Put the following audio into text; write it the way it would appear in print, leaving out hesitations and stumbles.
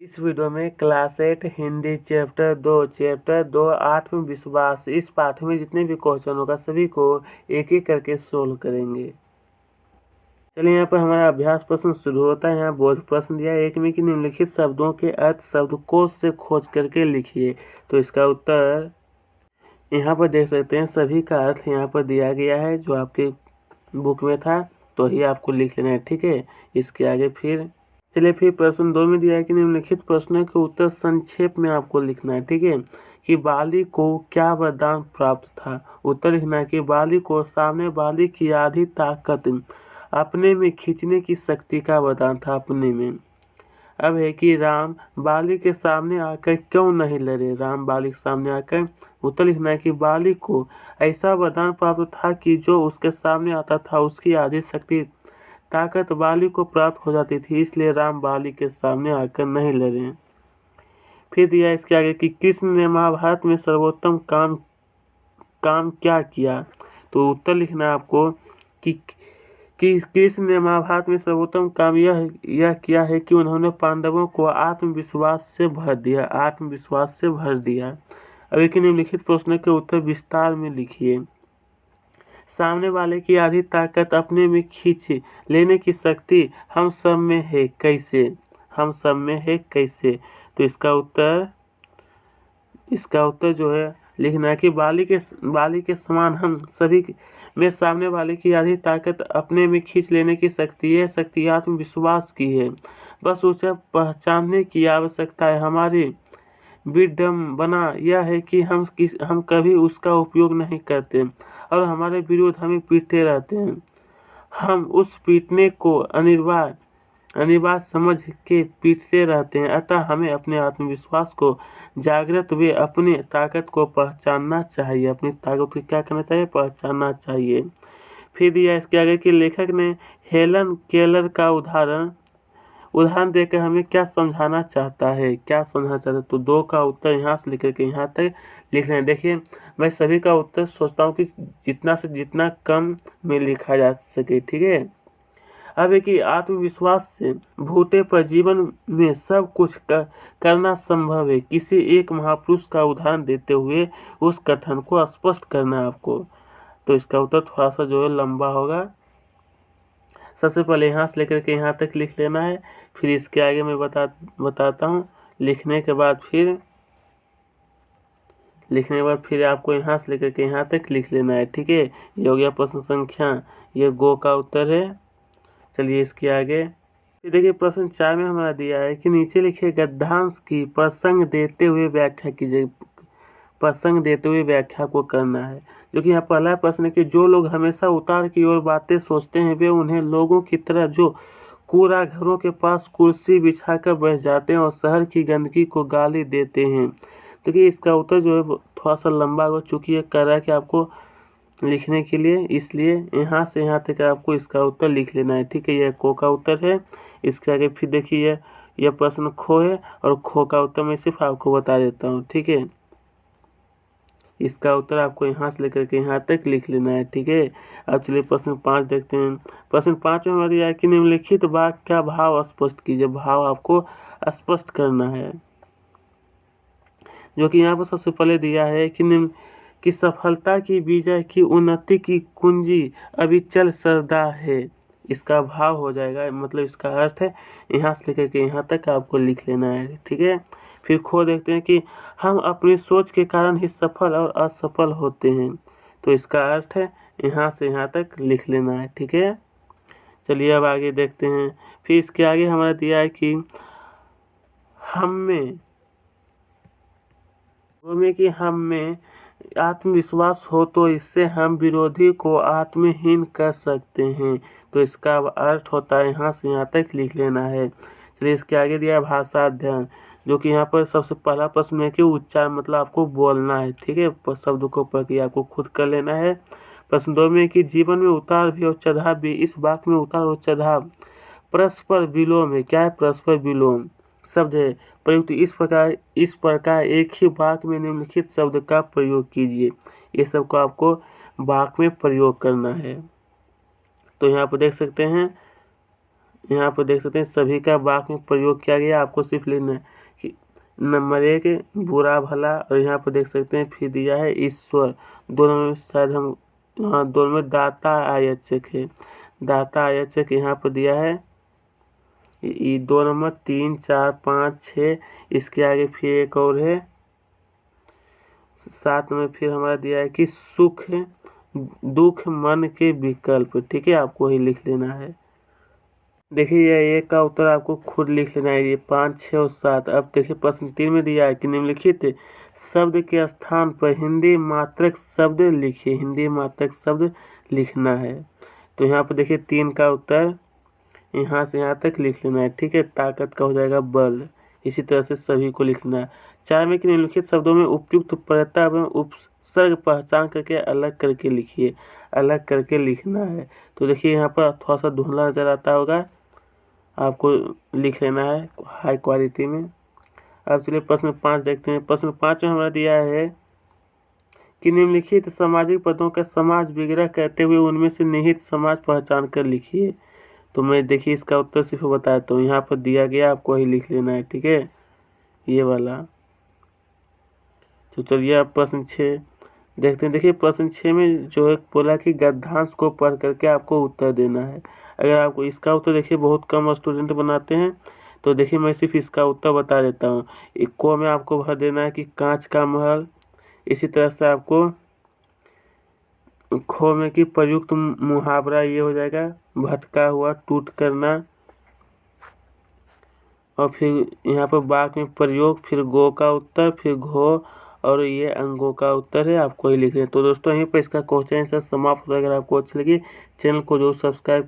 इस वीडियो में class 8 Hindi chapter 2 आत्मविश्वास इस पाठ में जितने भी क्वेश्चन होगा सभी को एक एक करके सोल्व करेंगे। चलिए यहाँ पर हमारा अभ्यास प्रश्न शुरू होता है। यहाँ बोध प्रश्न दिया है, एक में कि निम्नलिखित शब्दों के अर्थ शब्दकोश से खोज करके लिखिए। तो इसका उत्तर यहाँ पर देख सकते हैं, सभी का अर्थ यहाँ पर दिया गया है जो आपके बुक में था, तो ही आपको लिख लेना है, ठीक है। इसके आगे फिर फिर प्रश्न 2 में दिया है कि निम्नलिखित प्रश्नों के उत्तर संक्षेप में आपको लिखना है, ठीक है। कि बाली को क्या वरदान प्राप्त था। उत्तर लिखना है कि बाली को सामने वाली की आधी ताकत अपने में खींचने की शक्ति का वरदान था, अपने में। अब है कि राम बाली के सामने आकर क्यों नहीं लड़े। राम बाली के सामने आकर। उत्तर लिखना है कि बाली को ऐसा वरदान प्राप्त था कि जो उसके सामने आता था उसकी आधी शक्ति ताकत बाली को प्राप्त हो जाती थी, इसलिए राम बाली के सामने आकर नहीं लड़े। फिर दिया इसके आगे कि कृष्ण ने महाभारत में सर्वोत्तम काम क्या किया। तो उत्तर लिखना है आपको कि कृष्ण ने महाभारत में सर्वोत्तम काम यह किया है कि उन्होंने पांडवों को आत्मविश्वास से भर दिया। अब एक निम्नलिखित प्रश्न के उत्तर विस्तार में लिखिए। सामने वाले की आधी ताकत अपने में खींच लेने की शक्ति हम सब में है कैसे। तो इसका उत्तर जो है लिखना है कि बाली के समान हम सभी में सामने वाले की आधी ताकत अपने में खींच लेने की शक्ति, यह शक्ति आत्मविश्वास की है। बस उसे पहचानने की आवश्यकता है। हमारी विडंबना यह है कि हम कभी उसका उपयोग नहीं करते और हमारे विरोध हमें पीटते रहते हैं। हम उस पीटने को अनिवार्य समझ के पीटते रहते हैं। अतः हमें अपने आत्मविश्वास को जागृत व अपनी ताकत को पहचानना चाहिए। अपनी ताकत को क्या करना चाहिए? पहचानना चाहिए। फिर दिया इसके आगे कि लेखक ने हेलन केलर का उदाहरण देकर हमें क्या समझाना चाहता है। तो 2 का उत्तर यहाँ से लेकर के यहाँ तक लिख रहे हैं। देखिए, मैं सभी का उत्तर सोचता हूँ कि जितना से जितना कम में लिखा जा सके, ठीक है। अब है कि आत्मविश्वास से भूते पर जीवन में सब कुछ करना संभव है। किसी एक महापुरुष का उदाहरण देते हुए उस कथन को स्पष्ट करना है आपको। तो इसका उत्तर थोड़ा सा जो है लंबा होगा। सबसे पहले यहाँ से लेकर के यहाँ तक लिख लेना है, फिर इसके आगे मैं बताता हूँ। लिखने के बाद फिर आपको यहाँ से लेकर के यहाँ तक लिख लेना है, ठीक है। ये हो गया प्रश्न संख्या, ये गो का उत्तर है। चलिए इसके आगे फिर देखिए, प्रश्न 4 में हमारा दिया है कि नीचे लिखे गद्यांश की प्रसंग देते हुए व्याख्या कीजिए। प्रसंग देते हुए व्याख्या को करना है। जो कि यहाँ पहला प्रश्न है कि जो लोग हमेशा उतार की ओर बातें सोचते हैं वे उन्हें लोगों की तरह जो कूड़ा घरों के पास कुर्सी बिछाकर बैठ जाते हैं और शहर की गंदगी को गाली देते हैं। देखिए इसका उत्तर जो है थोड़ा सा लंबा हो, चूँकि ये कर रहा है कि आपको लिखने के लिए, इसलिए यहाँ से यहाँ तक आपको इसका उत्तर लिख लेना है, ठीक है। यह को का उत्तर है। इसके आगे फिर देखिए यह प्रश्न खो है और खो का उत्तर मैं सिर्फ आपको बता देता हूँ, ठीक है। इसका उत्तर आपको यहाँ से लेकर के यहाँ तक लिख लेना है, ठीक है। अब चलिए प्रश्न 5 देखते हैं। प्रश्न 5 में हमारी है कि निम्नलिखित वाक्य का भाव स्पष्ट कीजिए। भाव आपको स्पष्ट करना है। जो कि यहाँ पर सबसे पहले दिया है कि सफलता की विजय की उन्नति की कुंजी अविचल श्रद्धा है। इसका भाव हो जाएगा, मतलब इसका अर्थ है। यहाँ से लेकर के यहाँ तक आपको लिख लेना है, ठीक है। फिर खो देखते हैं कि हम अपनी सोच के कारण ही सफल और असफल होते हैं। तो इसका अर्थ है यहाँ से यहाँ तक लिख लेना है, ठीक है। चलिए अब आगे देखते हैं। फिर इसके आगे हमारा दिया है कि हम में आत्मविश्वास हो तो इससे हम विरोधी को आत्महीन कर सकते हैं। तो इसका अर्थ होता है यहाँ से यहाँ तक लिख लेना है। चलिए इसके आगे दिया है भाषा अध्ययन। जो कि यहाँ पर सबसे पहला प्रश्न है कि उच्चारण मतलब आपको बोलना है, ठीक है। शब्द को पढ़ के आपको खुद कर लेना है। प्रश्न 2 में कि जीवन में उतार भी और चढ़ाव भी। इस वाक्य में उतार और चढ़ाव परस्पर विलोम है। क्या है? परस्पर विलोम शब्द है प्रयुक्त। इस प्रकार एक ही वाक्य में निम्नलिखित शब्द का प्रयोग कीजिए। ये सब को आपको वाक्य में प्रयोग करना है। तो यहाँ पर देख सकते हैं, यहाँ पर देख सकते हैं सभी का वाक्य में प्रयोग किया गया। आपको सिर्फ लिखना है कि नंबर 1 बुरा भला, और यहाँ पर देख सकते हैं फिर दिया है ईश्वर। दोनों में शायद हम, हाँ दोनों में दाता आयाचक है, दाता आयाचक यहाँ पर दिया है। 2 नंबर 3 4 5 6, इसके आगे फिर एक और है 7 में फिर हमारा दिया है कि सुख दुख मन के विकल्प। ठीक है, आपको ही लिख लेना है। देखिए ये एक का उत्तर आपको खुद लिख लेना है, ये 5 6 और 7। अब देखिए प्रश्न 3 में दिया है कि निम्नलिखित शब्द के स्थान पर हिंदी मात्रक शब्द लिखिए। हिंदी मात्रक शब्द लिखना है, तो यहाँ पर देखिए 3 का उत्तर यहाँ से यहाँ तक लिख लेना है। ठीक है, ताकत का हो जाएगा बल। इसी तरह से सभी को लिखना है। 4 में कि निम्नलिखित शब्दों में उपयुक्त प्रत्यय एवं उपसर्ग पहचान करके अलग करके लिखिए। अलग करके लिखना है, तो देखिए यहाँ पर थोड़ा सा धुंधला नजर आता होगा, आपको लिख लेना है हाई क्वालिटी में। अब चलिए प्रश्न 5 देखते हैं। प्रश्न 5 में हमारा दिया है कि निम्नलिखित सामाजिक पदों का समाज विग्रह कहते हुए उनमें से निहित समाज पहचान कर लिखिए। तो मैं देखिए इसका उत्तर सिर्फ बताता हूँ, यहाँ पर दिया गया, आपको ही लिख लेना है। ठीक है, ये वाला। तो चलिए आप प्रश्न 6 देखते हैं। देखिए प्रश्न 6 में जो है बोला कि गद्यांश को पढ़ करके आपको उत्तर देना है। अगर आपको इसका उत्तर देखिए बहुत कम स्टूडेंट बनाते हैं, तो देखिए मैं सिर्फ इसका उत्तर बता देता हूँ। एक को में आपको भर देना है कि कांच का महल। इसी तरह से आपको खो में कि प्रयुक्त मुहावरा, ये हो जाएगा भटका हुआ टूट करना। और फिर यहाँ पर बाक में प्रयोग, फिर गो का उत्तर, फिर घो, और ये अंगों का उत्तर है, आपको ही लिख रहे हैं। तो दोस्तों यहीं पर इसका क्वेश्चन आंसर समाप्त हो। अगर आपको अच्छी लगी चैनल को जरूर सब्सक्राइब